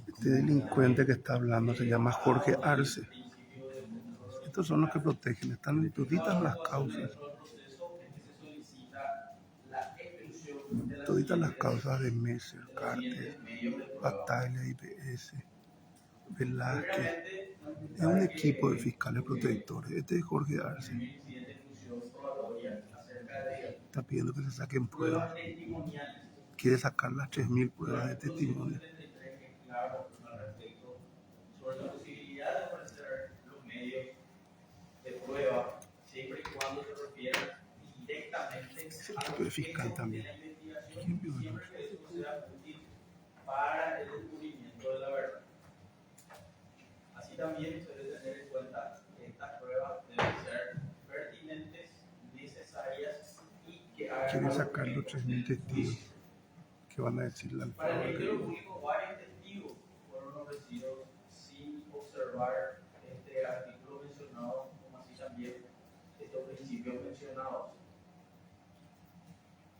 Este delincuente que está hablando se llama Jorge Arce. Estos son los que protegen, están en toditas las causas. Toditas las causas de Messer, Cartes, Batalla, IPS, Velázquez. Es un equipo de fiscales protectores. Este es Jorge Arce. Está pidiendo que se saquen pruebas. Quiere sacar las 3.000 pruebas de testimonio. Sobre la posibilidad de ofrecer los medios de prueba, siempre y cuando se refieran directamente a los fiscal también. La investigación, siempre que eso sea útil para el descubrimiento de la verdad. Así también se debe tener en cuenta que estas pruebas deben ser pertinentes, necesarias y que hagan. Quieren sacar los 3.000 testigos que van a decirle al Para el Ministerio Público, varios testigos fueron ofrecidos sin observar este artículo mencionado, como así también estos principios mencionados.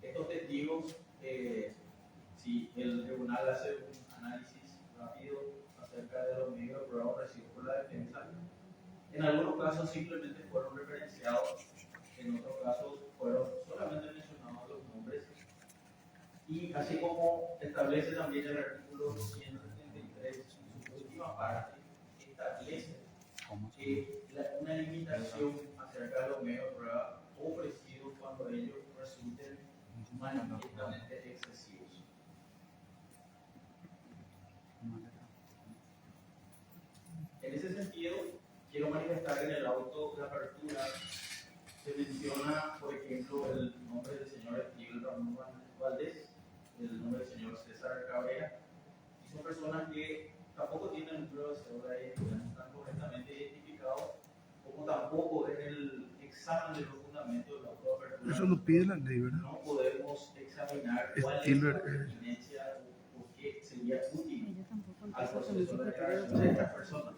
Estos testigos, si el tribunal hace un análisis rápido acerca de los medios de prueba ofrecidos por la defensa, en algunos casos simplemente fueron referenciados, en otros casos fueron solamente mencionados los nombres. Y así como establece también el artículo 173 en su última parte, establece que una limitación acerca de los medios de prueba ofrecidos cuando ellos resulten manifiestamente excesivos. En ese sentido, quiero manifestar que en el auto de apertura se menciona, por ejemplo, el nombre del señor Esquivel Ramón Valdés, el nombre del señor César Cabrera, y son personas que tampoco tienen pruebas de segura identidad, no están correctamente identificados, como tampoco en el examen de los fundamentos del auto de apertura. Eso lo pide la ley, ¿verdad? No podemos examinar cuál es la pertinencia o qué sería útil al proceso de declaración de estas personas.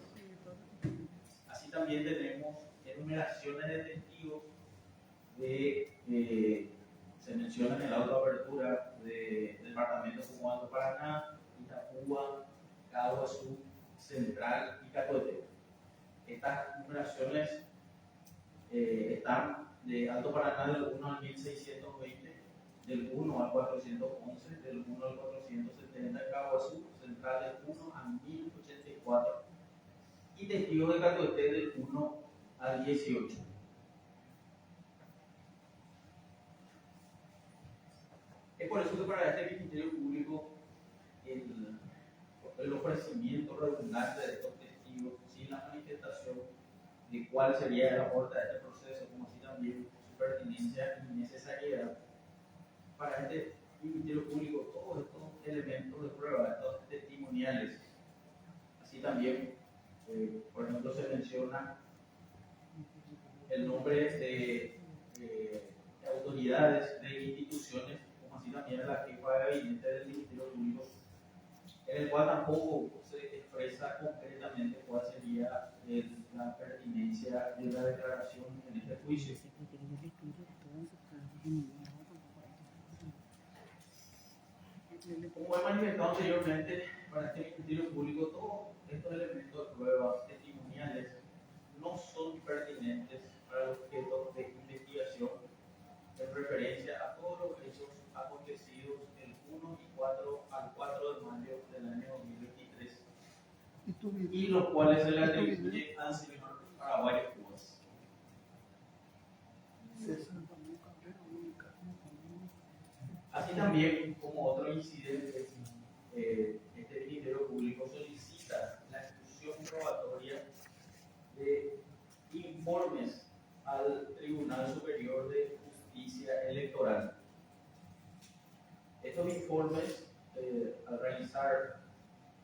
Así también tenemos enumeraciones de testigos se menciona en el auto de apertura de departamentos como Alto Paraná, Itapúa, Caguazú, Central y Cacoete. Estas numeraciones están de Alto Paraná del 1 al 1620, del 1 al 411, del 1 al 470 en Caguazú, Central del 1 al 1084 y testigos de Cacoete del 1 al 18. Es por eso que para este Ministerio Público el ofrecimiento redundante de estos testigos sin la manifestación de cuál sería el aporte a este proceso, como así también su pertinencia y necesariedad, para este Ministerio Público todos estos elementos de prueba, estos testimoniales, así también, por ejemplo, se menciona el nombre de autoridades, de instituciones, así también la jefa de gabinete del Ministerio Público, en el cual tampoco se expresa concretamente cuál sería la pertinencia de la declaración en este juicio. Como he manifestado anteriormente, para este Ministerio Público todos estos elementos de prueba testimoniales no son pertinentes para los objetos de investigación en referencia a todos los hechos acontecidos el 1 y 4 al 4 de mayo del año 2023 y los cuales se le atribuye al señor Paraguayo Cubas. Así también, como otro incidente, este Ministerio Público solicita la exclusión probatoria de informes al Tribunal Superior de Justicia Electoral. Estos informes, al realizar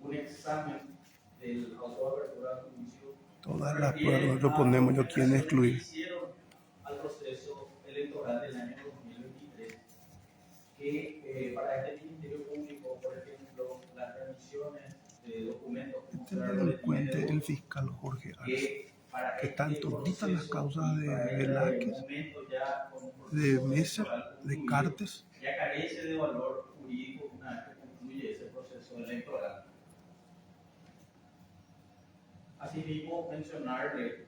un examen del auto de apertura de juicio, todas las pruebas nosotros ponemos, yo quiero excluir. Hicieron al proceso electoral del año 2023, que para este Ministerio Público, por ejemplo, las remisiones de documentos como este delincuente, el fiscal Jorge Arce, que está en todas las causas de Velázquez, de Messer, de Cartes, ya carece de valor jurídico Asimismo, mencionarle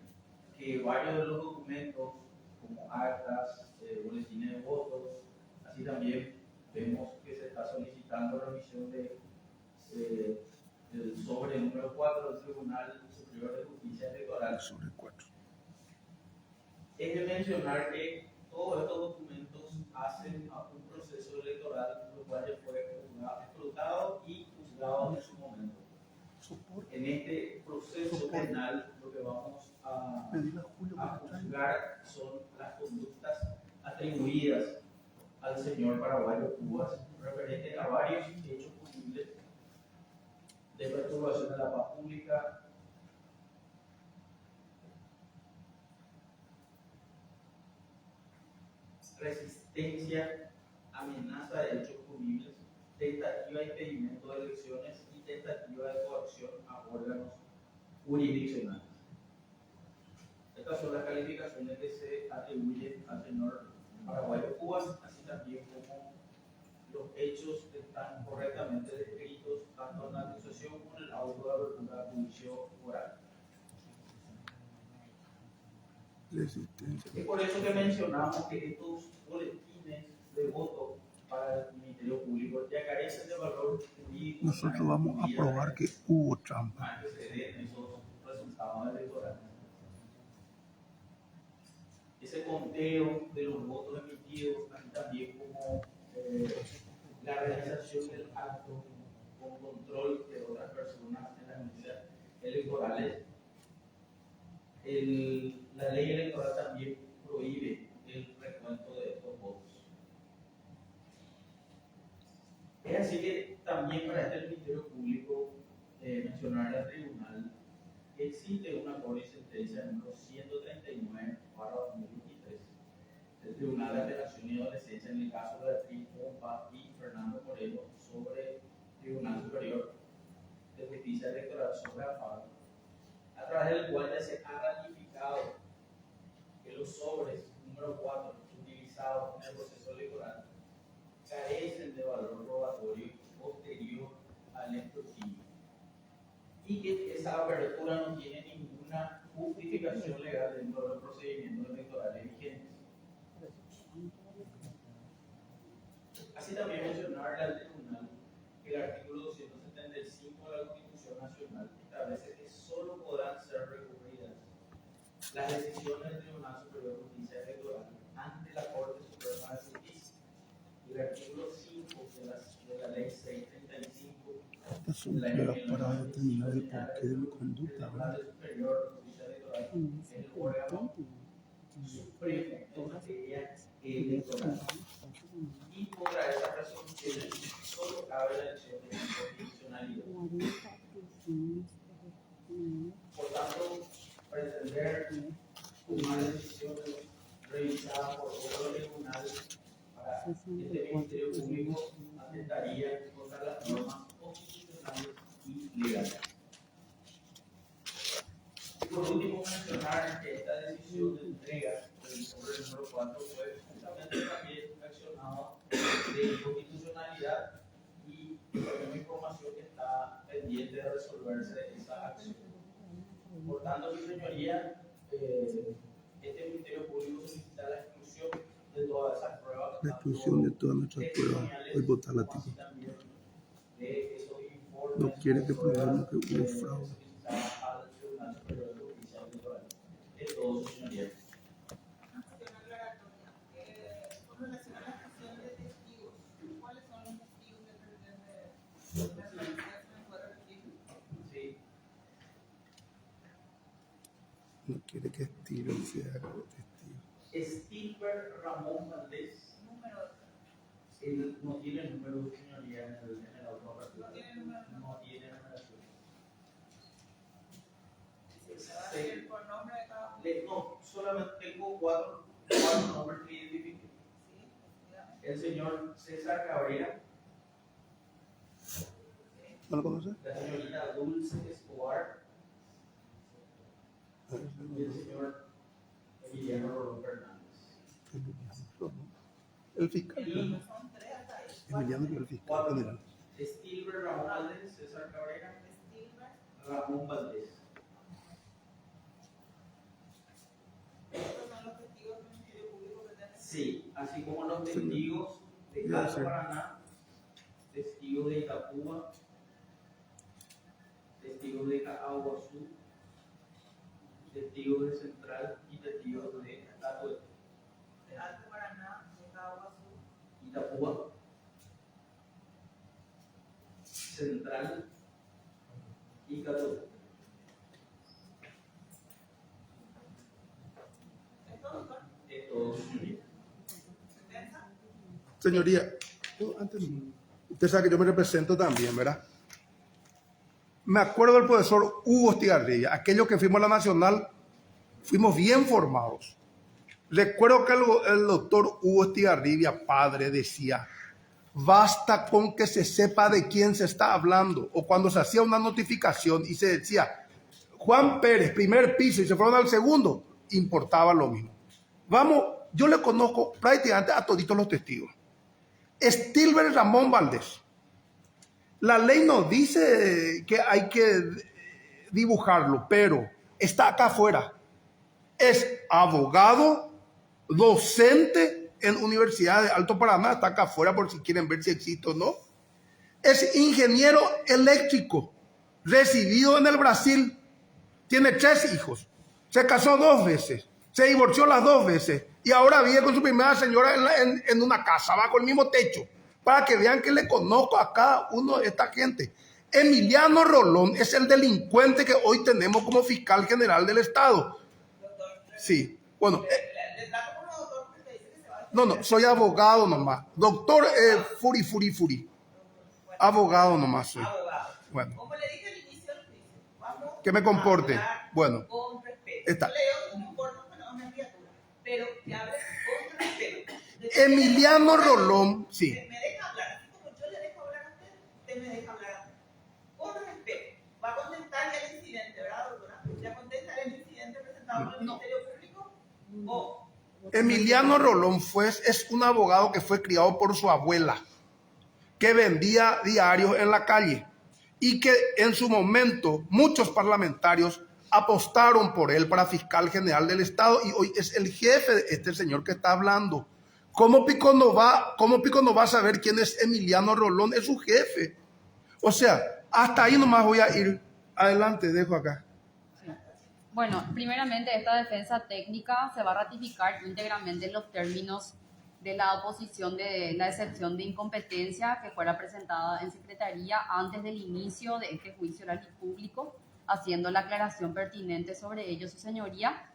que varios de los documentos, como actas, boletines de votos, así también vemos que se está solicitando la revisión del sobre número 4 del Tribunal Superior de Justicia Electoral. Sobre 4. Es de mencionar que todos estos documentos hacen a un proceso electoral, lo cual ya fue escrutado y juzgado en su momento. En este proceso penal, lo que vamos a juzgar son las conductas atribuidas al señor paraguayo Cubas referente a varios hechos punibles de perturbación de la paz pública, resistencia, amenaza de hechos punibles, tentativa de impedimento de elecciones y tentativa de coacción a órganos jurisdiccionales. Estas son las calificaciones que se atribuyen al señor paraguayo Cubas, así también como los hechos que están correctamente descritos tanto en la acusación como en el auto de apertura de juicio oral. Es por eso que mencionamos que estos boletines de voto para el Ministerio Público ya carecen de valor jurídico. Nosotros vamos a probar que hubo trampa. Para que se den esos resultados electorales. Ese conteo de los votos emitidos, así también como la realización del acto con control de otras personas en las agencias electorales. La ley electoral también prohíbe el recuento de estos votos. Es así que también para este Ministerio Público mencionar al tribunal que existe un acuerdo y sentencia número 139 para 2023 del Tribunal de Apelación y Adolescencia en el caso de Beatriz Pompa y Fernando Moreno sobre Tribunal Superior de Justicia Electoral sobre AFAD, a través del cual ya se ha ratificado que los sobres número 4 utilizados en el proceso electoral carecen de valor probatorio posterior al escrutinio y que esa apertura no tiene ninguna justificación legal dentro de los procedimientos electorales vigentes. Así también mencionar al tribunal que el artículo 275 de la Constitución Nacional establece que solo podrán ser recurridas las decisiones del Tribunal Superior de Justicia Electoral ante la Corte Suprema de Justicia. Y el artículo 5 de la Ley 635 Estas son pruebas para determinar el porqué de mi conducta, ¿verdad? el Tribunal Superior de Justicia Electoral es el órgano supremo en materia electoral. Y contra esas resoluciones solo cabe la elección de inconstitucionalidad. Por tanto, pretender tomar decisiones revisadas por otro tribunal para este Ministerio Público atentaría contra las normas constitucionales y legales. Y por último, mencionar que esta decisión de entrega del sobre el número 4 fue justamente también accionado de inconstitucionalidad y tenemos información que está pendiente de resolverse esa acción. Por tanto, mi señoría, este Ministerio Público solicita la exclusión de todas esas pruebas. La exclusión de todas nuestras pruebas. Hoy votar la tía. No quiere que probemos que hubo fraude. Es todo, su señoría. Con relación a la gestión de testigos, ¿cuáles son los testigos que pretende la Universidad de Puerto Rico? Sí. No quiere que Steven se haga de testigo. Stilber Ramón Valdés. Número. Él no tiene número de señoría en el autoapertura. No tiene número. No tiene numeración. ¿Se va a decir por nombre de cada uno? No, solamente tengo cuatro nombres que identifico. Sí, efectivamente. El señor César Cabrera, ¿No lo conoces? la señorita Dulce Escobar y el señor Emiliano Rolón Fernández. El fiscal. Y Son tres hasta ahí. Emiliano y el fiscal cuatro. general. Stilber Ramón Valdés, César Cabrera, Stilber, Ramón Valdés. así como los testigos de Alto Paraná, testigos de Itapúa, testigos de Caaguazú, testigos de Central y testigos de Atuel. De Alto Paraná, de Caaguazú, Itapúa, Central y Catuel. ¿es todo, doctor? Es todo. ¿70? Señoría, usted sabe que yo me represento también, ¿verdad? Me acuerdo del profesor Hugo Estigarribia, aquellos que fuimos a la Nacional, fuimos bien formados. Recuerdo que el doctor Hugo Estigarribia, padre, decía, basta con que se sepa de quién se está hablando. O cuando se hacía una notificación y se decía, Juan Pérez, primer piso, y se fueron al segundo, importaba lo mismo. Vamos, yo le conozco prácticamente a toditos los testigos. Stilber Ramón Valdés. La ley nos dice que hay que dibujarlo, pero está acá afuera. Es abogado, docente en Universidad de Alto Paraná, está acá afuera por si quieren ver si existe o no. Es ingeniero eléctrico, residido en el Brasil, tiene 3 hijos, se casó 2 veces, se divorció las 2 veces y ahora vive con su primera señora en una casa, bajo el mismo techo, para que vean que le conozco a cada uno de esta gente. Emiliano Rolón es el delincuente que hoy tenemos como fiscal general del Estado. Doctor, Sí, bueno, le trato como doctor porque dice que se va a... no, soy abogado nomás. Doctor Furi. Abogado nomás soy. Abogado. Bueno, Como le dije al inicio del juicio, vamos que me comporte. a hablar Bueno, con respeto. está. Yo leo un informe a una criatura, pero que hable con respeto. Emiliano Rolón, sí. Me deja hablar, así como yo le dejo hablar a usted me deja hablar a mí. Con respeto. Va a contestar ya el incidente, ¿verdad, doctora? ¿Ya contesta el incidente presentado por el Ministerio Público? ¿O? Emiliano Rolón es un abogado que fue criado por su abuela, que vendía diarios en la calle y que en su momento muchos parlamentarios apostaron por él para fiscal general del Estado y hoy es el jefe de este señor que está hablando. ¿Cómo Pico no va a saber quién es Emiliano Rolón? Es su jefe. O sea, hasta ahí nomás voy a ir. Adelante, dejo acá. Bueno, primeramente esta defensa técnica se va a ratificar íntegramente en los términos de la oposición de la excepción de incompetencia que fuera presentada en Secretaría antes del inicio de este juicio oral y público, haciendo la aclaración pertinente sobre ello, su señoría.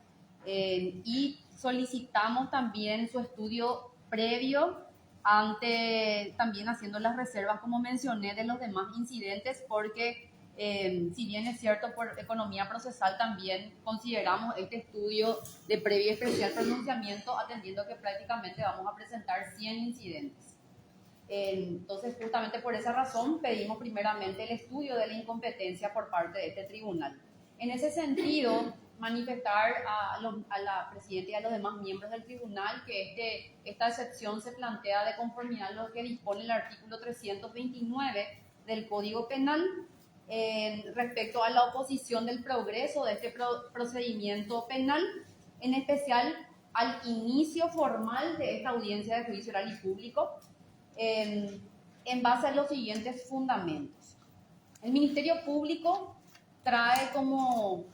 Y solicitamos también su estudio previo, también haciendo las reservas, como mencioné, de los demás incidentes, porque si bien es cierto, por economía procesal también consideramos este estudio de previo y especial pronunciamiento, atendiendo que prácticamente vamos a presentar 100 incidentes. Entonces, justamente por esa razón, pedimos primeramente el estudio de la incompetencia por parte de este tribunal. En ese sentido, manifestar a la presidenta y a los demás miembros del tribunal que esta excepción se plantea de conformidad a lo que dispone el artículo 329 del Código Penal, respecto a la oposición del progreso de este procedimiento penal, en especial al inicio formal de esta audiencia de juicio oral y público, en base a los siguientes fundamentos. El Ministerio Público trae como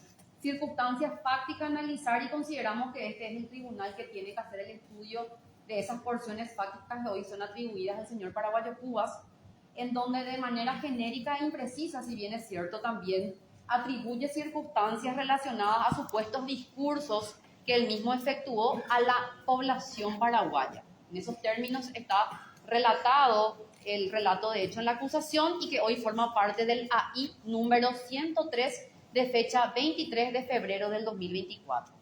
circunstancias fácticas a analizar y consideramos que este es el tribunal que tiene que hacer el estudio de esas porciones fácticas que hoy son atribuidas al señor Paraguayo Cubas, en donde de manera genérica e imprecisa, si bien es cierto, también atribuye circunstancias relacionadas a supuestos discursos que él mismo efectuó a la población paraguaya. En esos términos está relatado el relato de hecho en la acusación y que hoy forma parte del AI número 103 de fecha 23 de febrero del 2024.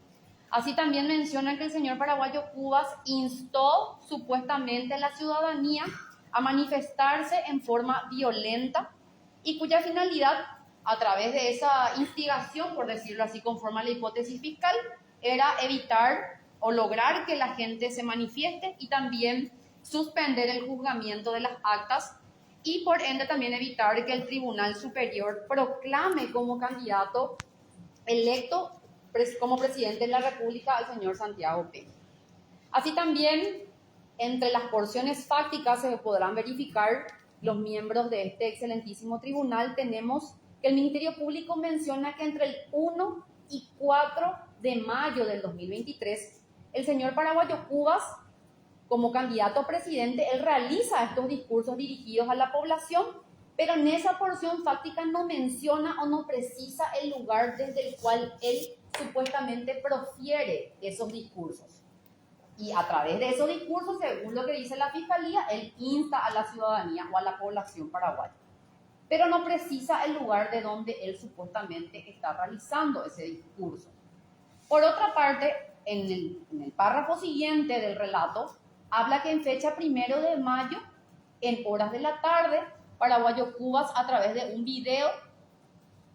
Así también menciona que el señor Paraguayo Cubas instó supuestamente a la ciudadanía a manifestarse en forma violenta y cuya finalidad, a través de esa instigación, por decirlo así, conforme a la hipótesis fiscal, era evitar o lograr que la gente se manifieste y también suspender el juzgamiento de las actas y por ende también evitar que el Tribunal Superior proclame como candidato electo como presidente de la República al señor Santiago Peña. Así también Entre las porciones fácticas se podrán verificar los miembros de este excelentísimo tribunal. Tenemos que el Ministerio Público menciona que entre el 1 y 4 de mayo del 2023, el señor Paraguayo Cubas, como candidato a presidente, él realiza estos discursos dirigidos a la población, pero en esa porción fáctica no menciona o no precisa el lugar desde el cual él supuestamente profiere esos discursos. Y a través de esos discursos, según lo que dice la Fiscalía, él insta a la ciudadanía o a la población paraguaya. Pero no precisa el lugar de donde él supuestamente está realizando ese discurso. Por otra parte, en el párrafo siguiente del relato, habla que en fecha 1 de mayo, en horas de la tarde, Paraguayo Cubas, a través de un video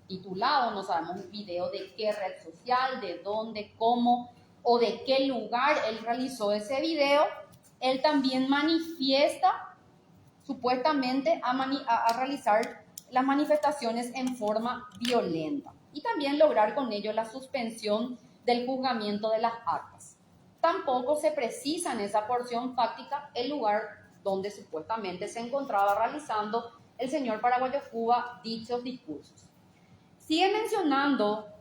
titulado, no sabemos un video de qué red social, de dónde, cómo o de qué lugar él realizó ese video, él también manifiesta supuestamente a realizar las manifestaciones en forma violenta y también lograr con ello la suspensión del juzgamiento de las actas. Tampoco se precisa en esa porción fáctica el lugar donde supuestamente se encontraba realizando el señor Paraguayo Cuba dichos discursos. Sigue mencionando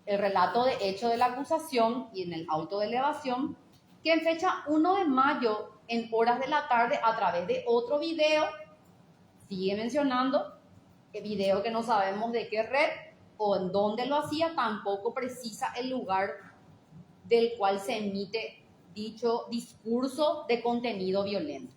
el relato de hecho de la acusación y en el auto de elevación que en fecha 1 de mayo, en horas de la tarde, a través de otro video, sigue mencionando el video que no sabemos de qué red o en dónde lo hacía, tampoco precisa el lugar del cual se emite dicho discurso de contenido violento.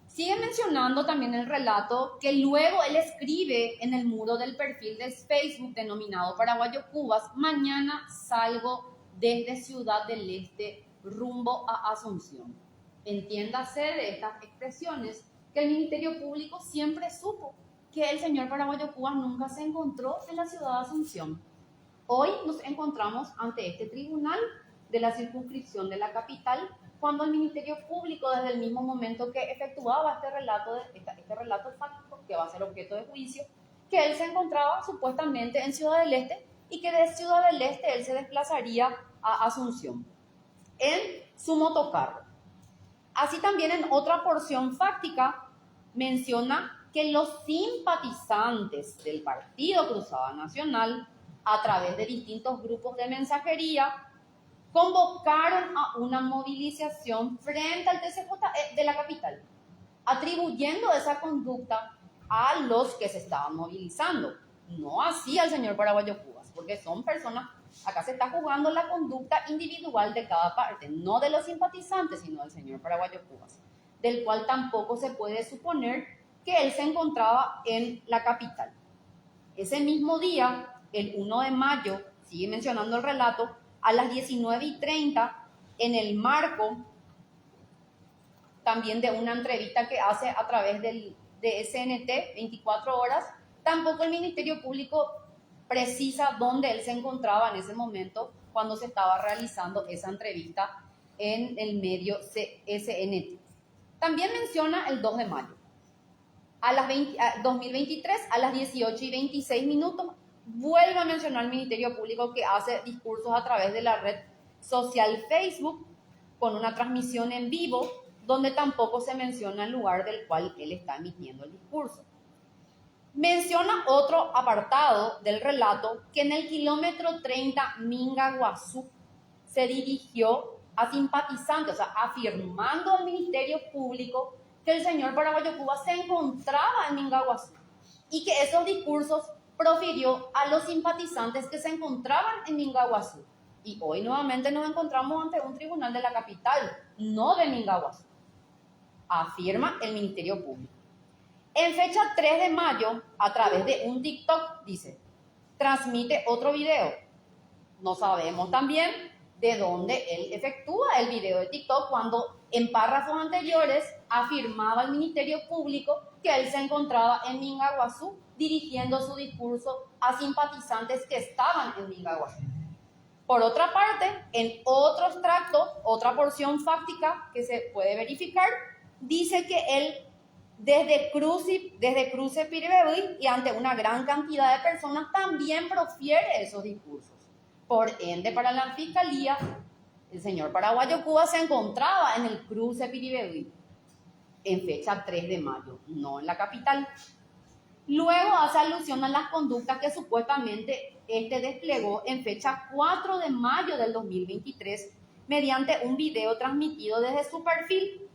Sigue mencionando también el relato que luego él escribe en el muro del perfil de Facebook denominado Paraguayo Cubas: mañana salgo desde Ciudad del Este rumbo a Asunción. Entiéndase de estas expresiones que el Ministerio Público siempre supo que el señor Paraguayo Cubas nunca se encontró en la ciudad de Asunción. Hoy nos encontramos ante este tribunal de la circunscripción de la capital, cuando el Ministerio Público, desde el mismo momento que efectuaba este relato fáctico, que va a ser objeto de juicio, que él se encontraba supuestamente en Ciudad del Este y que de Ciudad del Este él se desplazaría a Asunción en su motocarro. Así también en otra porción fáctica menciona que los simpatizantes del Partido Cruzada Nacional, a través de distintos grupos de mensajería, convocaron a una movilización frente al TCJ de la capital, atribuyendo esa conducta a los que se estaban movilizando, no así al señor Paraguayo Cubas, porque son personas, acá se está jugando la conducta individual de cada parte, no de los simpatizantes, sino del señor Paraguayo Cubas, del cual tampoco se puede suponer que él se encontraba en la capital. Ese mismo día, el 1 de mayo, sigue mencionando el relato, a las 19:30, en el marco también de una entrevista que hace a través de SNT 24 horas, tampoco el Ministerio Público precisa dónde él se encontraba en ese momento cuando se estaba realizando esa entrevista en el medio SNT. También menciona el 2 de mayo, a las 2023, a las 18:26, vuelve a mencionar el Ministerio Público que hace discursos a través de la red social Facebook con una transmisión en vivo donde tampoco se menciona el lugar del cual él está emitiendo el discurso. Menciona otro apartado del relato que en el kilómetro 30 Minga-Guazú se dirigió a simpatizantes, o sea, afirmando al Ministerio Público que el señor Paraguayo Cuba se encontraba en Minga-Guazú y que esos discursos profirió a los simpatizantes que se encontraban en Minga-Guazú. Y hoy nuevamente nos encontramos ante un tribunal de la capital, no de Minga-Guazú, afirma el Ministerio Público. En fecha 3 de mayo, a través de un TikTok, dice, transmite otro video. No sabemos también de dónde él efectúa el video de TikTok cuando en párrafos anteriores afirmaba el Ministerio Público que él se encontraba en Minga-Guazú dirigiendo su discurso a simpatizantes que estaban en Minga-Guazú. Por otra parte, en otro extracto, otra porción fáctica que se puede verificar, dice que él desde Cruce Piribebuy y ante una gran cantidad de personas también profiere esos discursos. Por ende, para la Fiscalía, El señor paraguayo Cuba se encontraba en el cruce Piribebuy en fecha 3 de mayo, no en la capital. Luego hace alusión a las conductas que supuestamente desplegó en fecha 4 de mayo del 2023 mediante un video transmitido desde su perfil.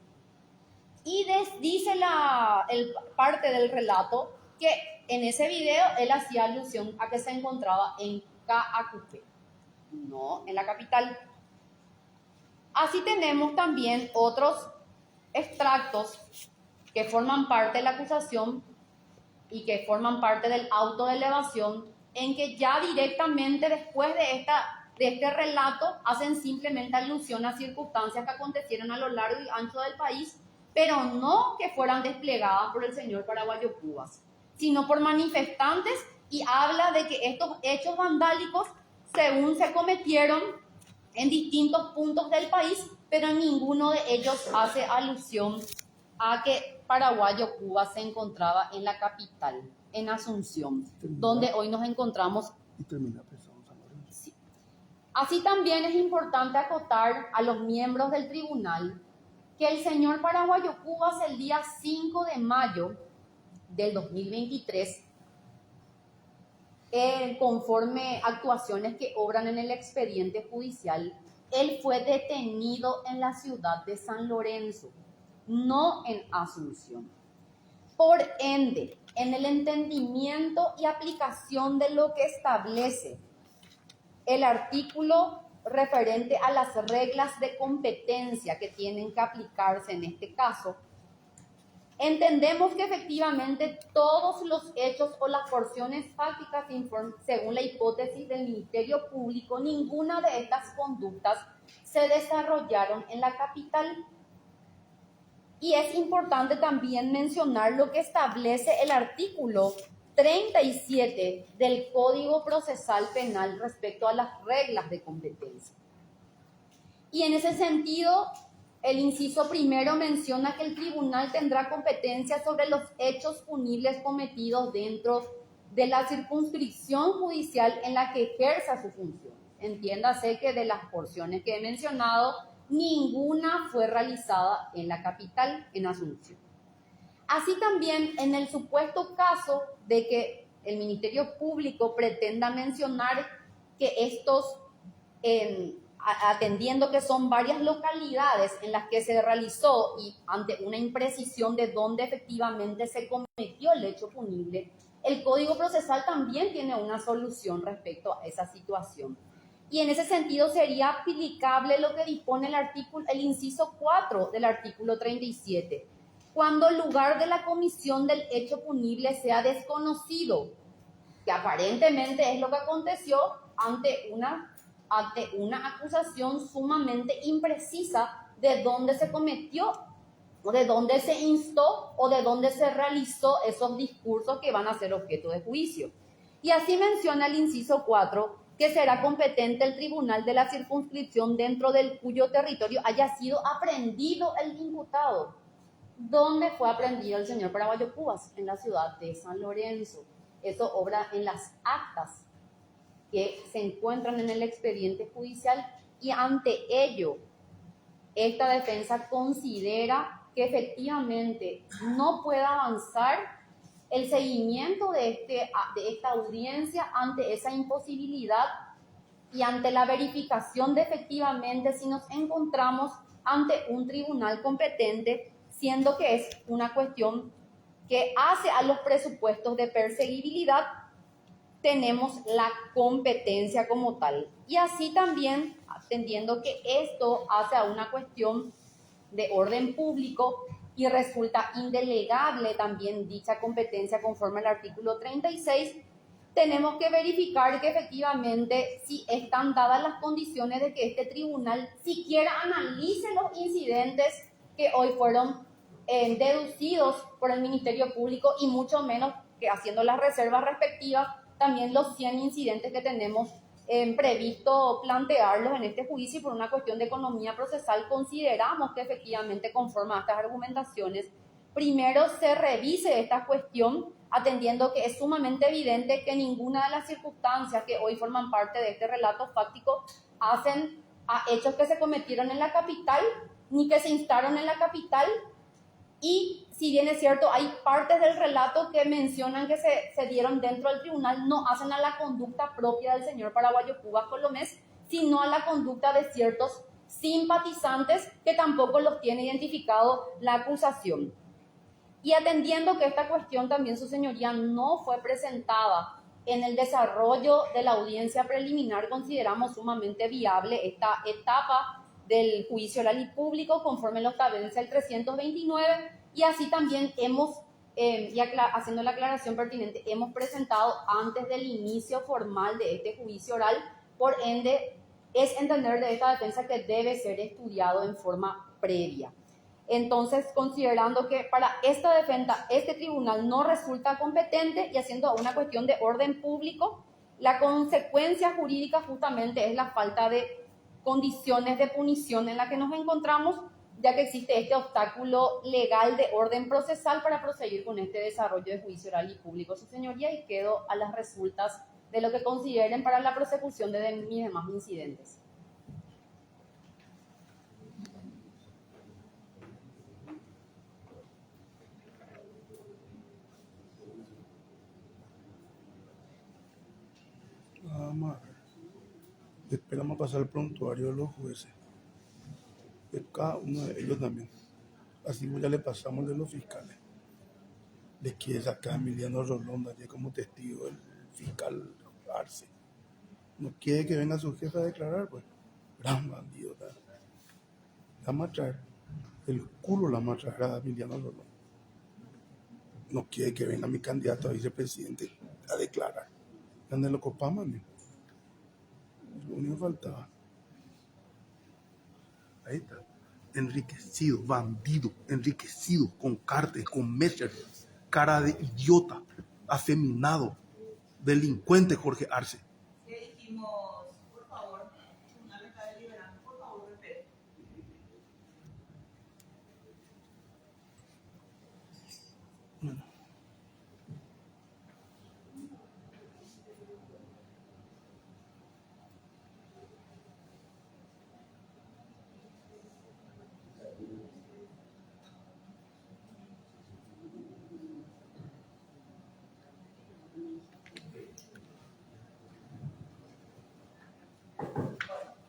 Y dice parte del relato que en ese video él hacía alusión a que se encontraba en Caacupé, no en la capital. Así tenemos también otros extractos que forman parte de la acusación y que forman parte del auto de elevación, en que ya directamente después de este relato hacen simplemente alusión a circunstancias que acontecieron a lo largo y ancho del país, pero no que fueran desplegadas por el señor paraguayo Cubas, sino por manifestantes, y habla de que estos hechos vandálicos, según se cometieron en distintos puntos del país, pero ninguno de ellos hace alusión a que paraguayo Cuba se encontraba en la capital, en Asunción, donde hoy nos encontramos. Y termina pensando San Lorenzo. Sí. Así también es importante acotar a los miembros del tribunal que el señor paraguayo Cubas el día 5 de mayo del 2023, conforme actuaciones que obran en el expediente judicial, él fue detenido en la ciudad de San Lorenzo, no en Asunción. Por ende, en el entendimiento y aplicación de lo que establece el artículo referente a las reglas de competencia que tienen que aplicarse en este caso, entendemos que efectivamente todos los hechos o las porciones fácticas, según la hipótesis del Ministerio Público, ninguna de estas conductas se desarrollaron en la capital. Y es importante también mencionar lo que establece el artículo 37 del Código Procesal Penal respecto a las reglas de competencia. Y en ese sentido, el inciso primero menciona que el tribunal tendrá competencia sobre los hechos punibles cometidos dentro de la circunscripción judicial en la que ejerza su función. Entiéndase que de las porciones que he mencionado, ninguna fue realizada en la capital, en Asunción. Así también, en el supuesto caso de que el Ministerio Público pretenda mencionar que estos, atendiendo que son varias localidades en las que se realizó y ante una imprecisión de dónde efectivamente se cometió el hecho punible, el Código Procesal también tiene una solución respecto a esa situación. Y en ese sentido sería aplicable lo que dispone el inciso 4 del artículo 37, cuando el lugar de la comisión del hecho punible sea desconocido, que aparentemente es lo que aconteció ante una acusación sumamente imprecisa de dónde se cometió, o de dónde se instó, o de dónde se realizó esos discursos que van a ser objeto de juicio. Y así menciona el inciso 4, que será competente el tribunal de la circunscripción dentro del cuyo territorio haya sido aprehendido el imputado. ¿Dónde fue aprehendido el señor paraguayo Cubas? En la ciudad de San Lorenzo. Eso obra en las actas que se encuentran en el expediente judicial, y ante ello esta defensa considera que efectivamente no puede avanzar el seguimiento de esta audiencia ante esa imposibilidad y ante la verificación de efectivamente si nos encontramos ante un tribunal competente, siendo que es una cuestión que hace a los presupuestos de perseguibilidad, tenemos la competencia como tal. Y así también, atendiendo que esto hace a una cuestión de orden público y resulta indelegable también dicha competencia conforme al artículo 36, tenemos que verificar que efectivamente si están dadas las condiciones de que este tribunal siquiera analice los incidentes que hoy fueron deducidos por el Ministerio Público, y mucho menos que, haciendo las reservas respectivas, también los 100 incidentes que tenemos previsto plantearlos en este juicio, y por una cuestión de economía procesal consideramos que efectivamente, conforme a estas argumentaciones, primero se revise esta cuestión, atendiendo que es sumamente evidente que ninguna de las circunstancias que hoy forman parte de este relato fáctico hacen a hechos que se cometieron en la capital, ni que se instaron en la capital. Y si bien es cierto, hay partes del relato que mencionan que se dieron dentro del tribunal, no hacen a la conducta propia del señor paraguayo Cubas Colomés, sino a la conducta de ciertos simpatizantes que tampoco los tiene identificado la acusación. Y atendiendo que esta cuestión también, su señoría, no fue presentada en el desarrollo de la audiencia preliminar, consideramos sumamente viable esta etapa del juicio oral y público conforme lo establece el 329, y así también hemos, haciendo la aclaración pertinente, hemos presentado antes del inicio formal de este juicio oral. Por ende, es entender de esta defensa que debe ser estudiado en forma previa. Entonces, considerando que para esta defensa este tribunal no resulta competente y haciendo una cuestión de orden público, la consecuencia jurídica justamente es la falta de condiciones de punición en la que nos encontramos, ya que existe este obstáculo legal de orden procesal para proseguir con este desarrollo de juicio oral y público, su señoría, y quedo a las resultas de lo que consideren para la prosecución de mis demás incidentes. Vamos a ver. Esperamos pasar el prontuario de los jueces. De cada uno de ellos también. Así ya le pasamos de los fiscales. Les quiere sacar a Emiliano Rolón allí como testigo el fiscal Arce. No quiere que venga su jefe a declarar, pues. Gran bandido. ¿Verdad? La vamos a traer. El culo la vamos a traer a Emiliano Rolón. No quiere que venga mi candidato a vicepresidente a declarar. ¿Dónde lo copamos, amigo? Lo único que faltaba. Ahí está. Enriquecido, bandido, enriquecido, con cártel, con Messer, cara de idiota, afeminado, delincuente Jorge Arce. Le dijimos, por favor, el tribunal está deliberando, por favor, respete.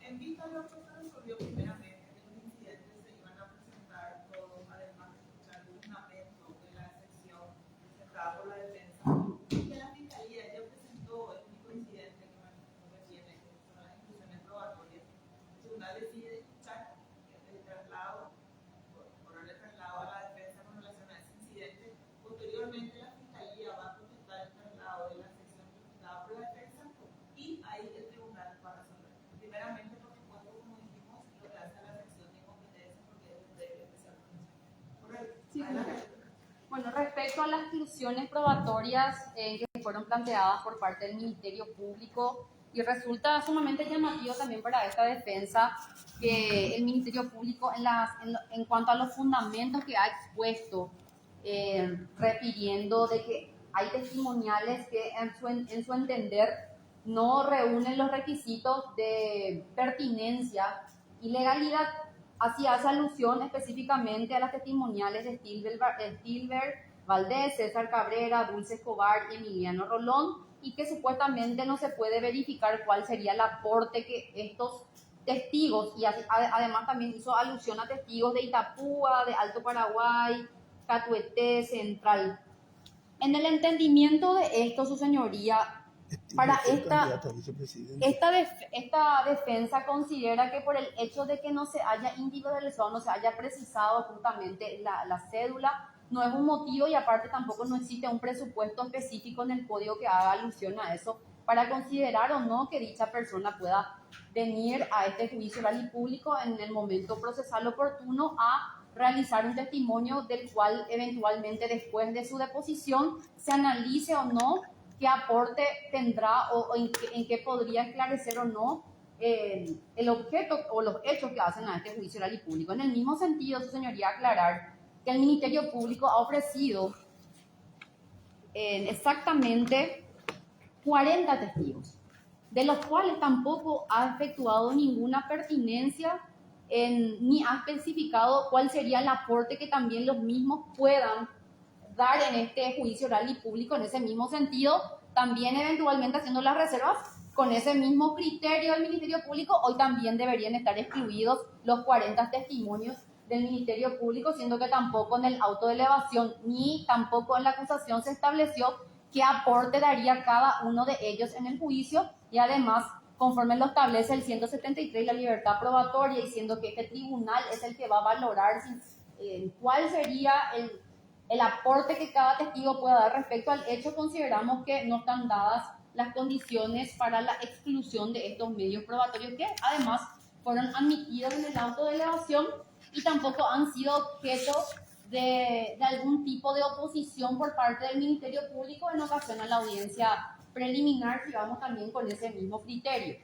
En vista de lo que se resolvió primeramente, que los incidentes se iban a presentar todos, además de escuchar el fundamento de la excepción presentada por la defensa, y que la fiscalía ya presentó el único incidente que tiene, que son las instrucciones probatorias, el tribunal decide escuchar el traslado, por el traslado a la defensa con relación a ese incidente. Posteriormente, la fiscalía va a contestar el traslado de la sección presentada por la defensa y ahí el tribunal va a resolver. Primeramente, por supuesto, como dijimos, lo que hace a la sección de incompetencia, porque es un deber especial. Correcto. Sí, Adelante. bueno, respecto a las exclusiones probatorias que fueron planteadas por parte del Ministerio Público, y resulta sumamente llamativo también para esta defensa que el Ministerio Público en cuanto a los fundamentos que ha expuesto, refiriendo de que hay testimoniales que en su entender no reúnen los requisitos de pertinencia y legalidad. Así hace alusión específicamente a las testimoniales de Stilber, Valdés, César Cabrera, Dulce Escobar y Emiliano Rolón, y que supuestamente no se puede verificar cuál sería el aporte que estos testigos, y además también hizo alusión a testigos de Itapúa, de Alto Paraguay, Catueté, Central. En el entendimiento de esto, su señoría, para esta defensa considera que por el hecho de que no se haya individualizado, no se haya precisado justamente la cédula, no es un motivo, y aparte tampoco no existe un presupuesto específico en el código que haga alusión a eso para considerar o no que dicha persona pueda venir a este juicio oral y público en el momento procesal oportuno a realizar un testimonio del cual eventualmente después de su deposición se analice o no qué aporte tendrá o en qué podría esclarecer o no el objeto o los hechos que hacen a este juicio oral y público. En el mismo sentido, su señoría, aclarar que el Ministerio Público ha ofrecido exactamente 40 testigos. de los cuales tampoco ha efectuado ninguna pertinencia ni ha especificado cuál sería el aporte que también los mismos puedan dar en este juicio oral y público. En ese mismo sentido, también eventualmente haciendo las reservas con ese mismo criterio del Ministerio Público, hoy también deberían estar excluidos los 40 testimonios del Ministerio Público, siendo que tampoco en el auto de elevación ni tampoco en la acusación se estableció qué aporte daría cada uno de ellos en el juicio, y además, conforme lo establece el 173, la libertad probatoria, diciendo que este tribunal es el que va a valorar cuál sería el aporte que cada testigo pueda dar respecto al hecho, consideramos que no están dadas las condiciones para la exclusión de estos medios probatorios, que además fueron admitidos en el auto de elevación y tampoco han sido objeto de algún tipo de oposición por parte del Ministerio Público en ocasión a la audiencia preliminar, si vamos también con ese mismo criterio.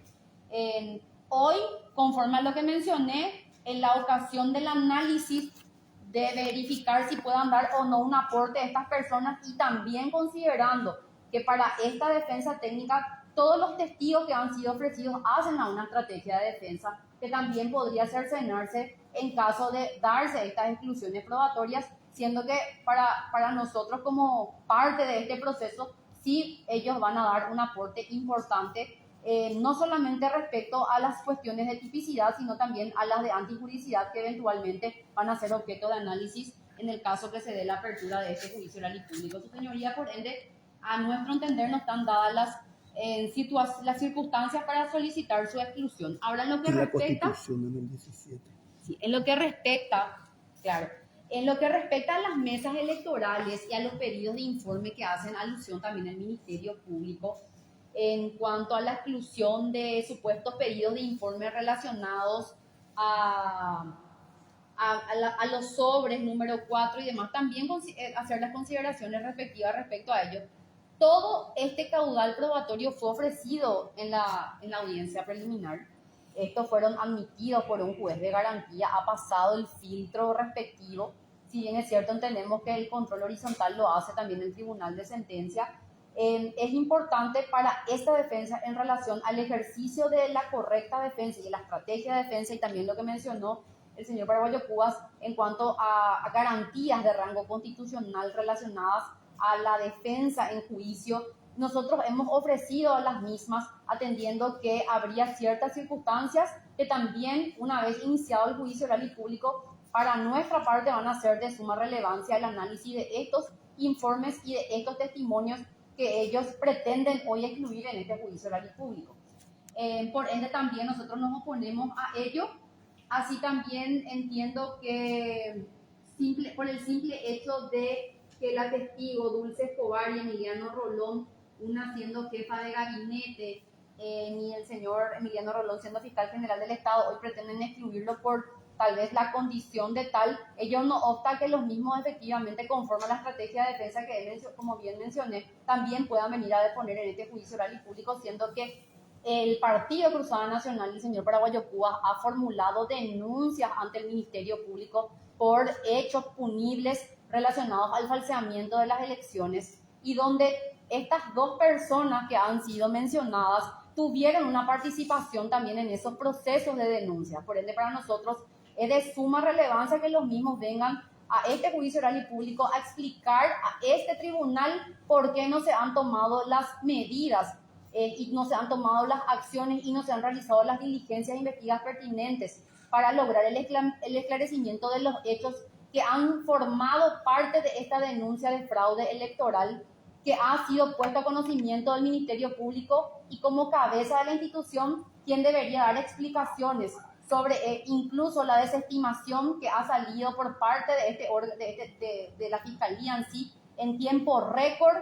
Hoy, conforme a lo que mencioné, en la ocasión del análisis de verificar si puedan dar o no un aporte a estas personas, y también considerando que para esta defensa técnica todos los testigos que han sido ofrecidos hacen a una estrategia de defensa que también podría cercenarse en caso de darse estas exclusiones probatorias, siendo que para nosotros como parte de este proceso sí ellos van a dar un aporte importante, no solamente respecto a las cuestiones de tipicidad, sino también a las de antijuridicidad que eventualmente van a ser objeto de análisis en el caso que se dé la apertura de este juicio oral y público. Su señoría, por ende, a nuestro entender no están dadas las circunstancias para solicitar su exclusión. Ahora, en lo que respecta... Constitución en el 17. Sí, en lo que respecta, claro, en lo que respecta a las mesas electorales y a los pedidos de informe que hacen alusión también al Ministerio Público, en cuanto a la exclusión de supuestos pedidos de informe relacionados a los sobres número 4 y demás, también hacer las consideraciones respectivas respecto a ello. Todo este caudal probatorio fue ofrecido en la audiencia preliminar. Estos fueron admitidos por un juez de garantía, ha pasado el filtro respectivo. Si bien es cierto, entendemos que el control horizontal lo hace también el tribunal de sentencia. Es importante para esta defensa en relación al ejercicio de la correcta defensa y de la estrategia de defensa, y también lo que mencionó el señor Paraguayo Cubas en cuanto a garantías de rango constitucional relacionadas a la defensa en juicio. Nosotros hemos ofrecido las mismas, atendiendo que habría ciertas circunstancias que también, una vez iniciado el juicio oral y público, para nuestra parte van a ser de suma relevancia el análisis de estos informes y de estos testimonios que ellos pretenden hoy excluir en este juicio oral y público. Por ende, también nosotros nos oponemos a ello. Así también entiendo que por el simple hecho de que la testigo Dulce Escobar y Emiliano Rolón, una siendo jefa de gabinete, ni el señor Emiliano Rolón siendo fiscal general del Estado, hoy pretenden excluirlo por tal vez la condición de tal, ello no obsta que los mismos efectivamente, conforme a la estrategia de defensa que él, como bien mencioné, también puedan venir a deponer en este juicio oral y público, siendo que el Partido Cruzada Nacional, el señor Paraguayo Cubas, ha formulado denuncias ante el Ministerio Público por hechos punibles relacionados al falseamiento de las elecciones, y donde estas dos personas que han sido mencionadas tuvieron una participación también en esos procesos de denuncia. Por ende, para nosotros es de suma relevancia que los mismos vengan a este juicio oral y público a explicar a este tribunal por qué no se han tomado las medidas y no se han tomado las acciones y no se han realizado las diligencias investigativas pertinentes para lograr el esclarecimiento de los hechos que han formado parte de esta denuncia de fraude electoral, que ha sido puesto a conocimiento del Ministerio Público, y como cabeza de la institución, quien debería dar explicaciones sobre incluso la desestimación que ha salido por parte de la Fiscalía en sí, en tiempo récord.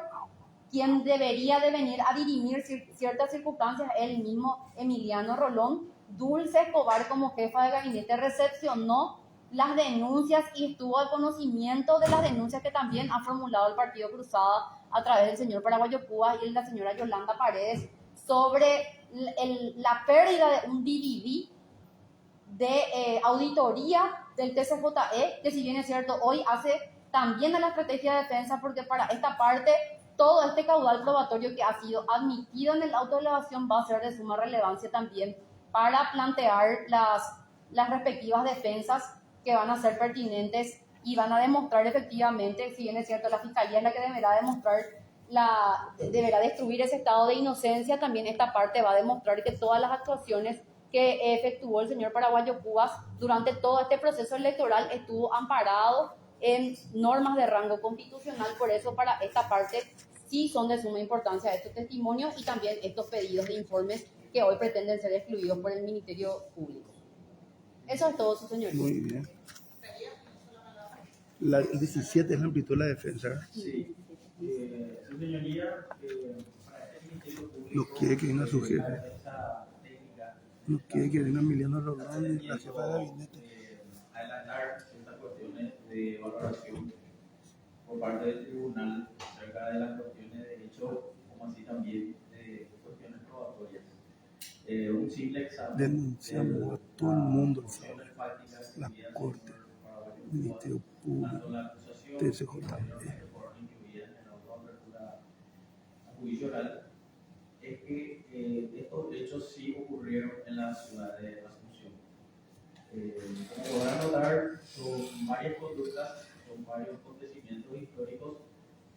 Quien debería de venir a dirimir ciertas circunstancias, el mismo Emiliano Rolón. Dulce Escobar, como jefa de gabinete, recepcionó las denuncias y estuvo al conocimiento de las denuncias que también ha formulado el Partido Cruzada a través del señor Paraguayo Cubas y la señora Yolanda Paredes sobre la pérdida de un DVD de auditoría del TCJE, que si bien es cierto, hoy hace también a la estrategia de defensa, porque para esta parte todo este caudal probatorio que ha sido admitido en el auto de elevación va a ser de suma relevancia también para plantear las respectivas defensas que van a ser pertinentes y van a demostrar efectivamente, si bien es cierto, la Fiscalía es la que deberá demostrar, deberá destruir ese estado de inocencia, también esta parte va a demostrar que todas las actuaciones que efectuó el señor paraguayo Cubas durante todo este proceso electoral estuvo amparado en normas de rango constitucional. Por eso para esta parte sí son de suma importancia estos testimonios y también estos pedidos de informes que hoy pretenden ser excluidos por el Ministerio Público. Eso es todo, su señoría. Muy bien. El 17 es la amplitud de la defensa. Sí. Su señoría, para este Ministerio Público, No quiere que venga su jefe. la defensa técnica, No quiere que venga Emiliano Rolón y la jefa de gabinete. adelantar ciertas cuestiones de valoración por parte del tribunal acerca de las cuestiones de hecho, como así también de cuestiones probatorias. Un simple examen. Denunciamos a todo el mundo, el fraude. Cuestiones fácticas La que ya Corte, se Ministerio tanto Público, la acusación TSJP. como las que fueron incluidas en la autoapertura a juicio oral, es que estos hechos sí ocurrieron en la ciudad de Asunción. Como podrán notar, son varias conductas, son varios acontecimientos históricos.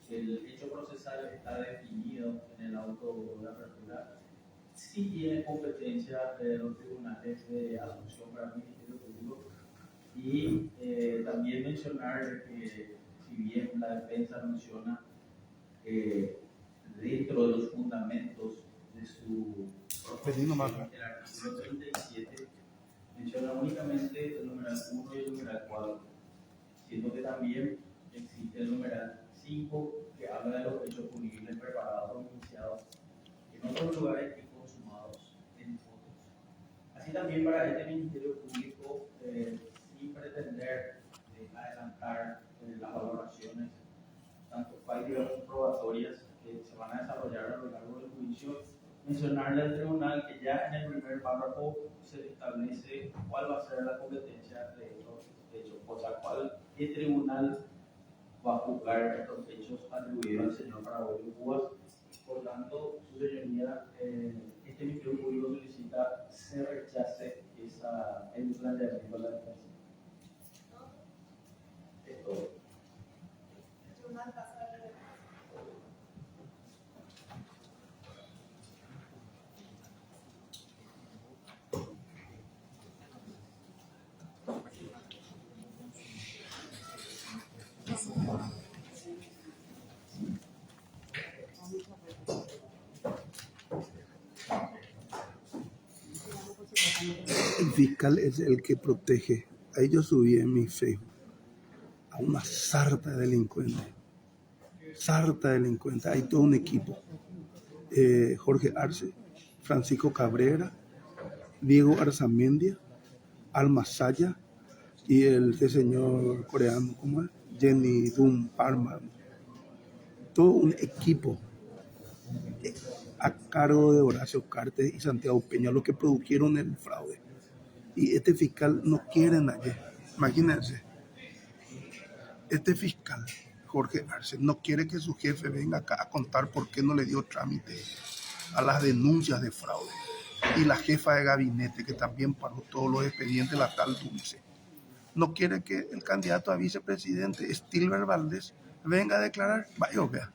El hecho procesal está definido en el auto de apertura. Sí tiene competencia de los tribunales de Asunción para el Ministerio Público. Y también mencionar que, si bien la defensa menciona dentro de los fundamentos de su proposición, el artículo 37 menciona únicamente el numeral 1 y el numeral 4, siendo que también existe el numeral 5 que habla de los hechos punibles preparados o iniciados en otros lugares y consumados en otros. Así también para este Ministerio Público, sin pretender adelantar las valoraciones, tanto fácticas como probatorias, que se van a desarrollar a lo largo del juicio, mencionarle al tribunal que ya en el primer párrafo se establece cuál va a ser la competencia de estos hechos, o sea, qué tribunal va a juzgar estos hechos atribuidos al señor paraguayo Cubas. Por tanto, su señoría, este Ministerio Público solicita se rechace el planteamiento de la defensa. Es todo. El tribunal pasa a la defensa. El fiscal es el que protege. Ahí yo subí en mi Facebook a una sarta de delincuentes. Sarta de delincuentes. Hay todo un equipo. Jorge Arce, Francisco Cabrera, Diego Arzamendia, Alma Saya y este señor coreano, ¿cómo es? Jenny Dum Parma. Todo un equipo a cargo de Horacio Cartes y Santiago Peña, los que produjeron el fraude. Y este fiscal no quiere nadie. Imagínense, este fiscal, Jorge Arce, no quiere que su jefe venga acá a contar por qué no le dio trámite a las denuncias de fraude. Y la jefa de gabinete, que también paró todos los expedientes, la tal Dulce, no quiere que el candidato a vicepresidente, Stilber Valdés, venga a declarar. Vaya, vea.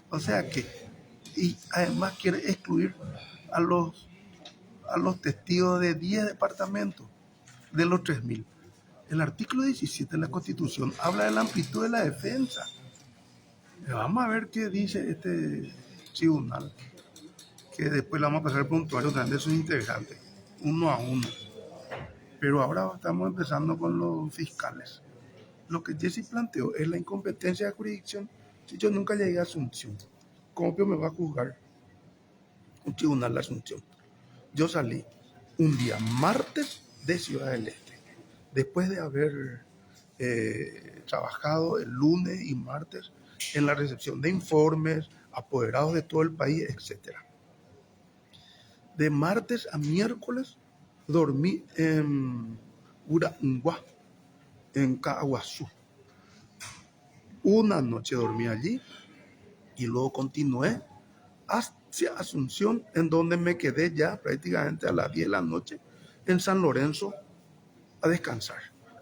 O sea que, y además quiere excluir a los testigos de 10 departamentos de los 3.000. El artículo 17 de la Constitución habla de la amplitud de la defensa. Vamos a ver qué dice este tribunal, que después le vamos a pasar el puntuario de sus integrantes, uno a uno. Pero ahora estamos empezando con los fiscales. Lo que Jesse planteó es la incompetencia de jurisdicción. Si yo nunca llegué a Asunción, ¿cómo me va a juzgar un tribunal de Asunción? Yo salí un día martes de Ciudad del Este, después de haber trabajado el lunes y martes en la recepción de informes, apoderados de todo el país, etc. De martes a miércoles dormí en Uraunguá, en Caaguazú. Una noche dormí allí Y luego continué hacia Asunción, en donde me quedé ya prácticamente a las 10 de la noche en San Lorenzo a descansar.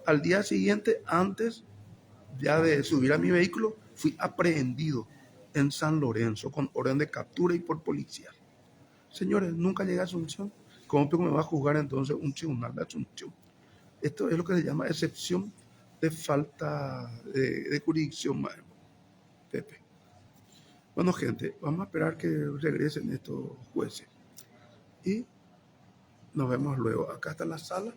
Al día siguiente, antes ya de subir a mi vehículo, fui aprehendido en San Lorenzo con orden de captura y por policía. Señores, nunca llegué a Asunción. ¿Cómo me va a juzgar entonces un tribunal de Asunción? Esto es lo que se llama excepción de falta de jurisdicción, Pepe. Bueno, gente, vamos a esperar que regresen estos jueces. Y nos vemos luego. Acá está la sala.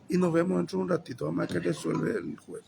Y nos vemos dentro de un ratito. Vamos a ver qué resuelve el juez.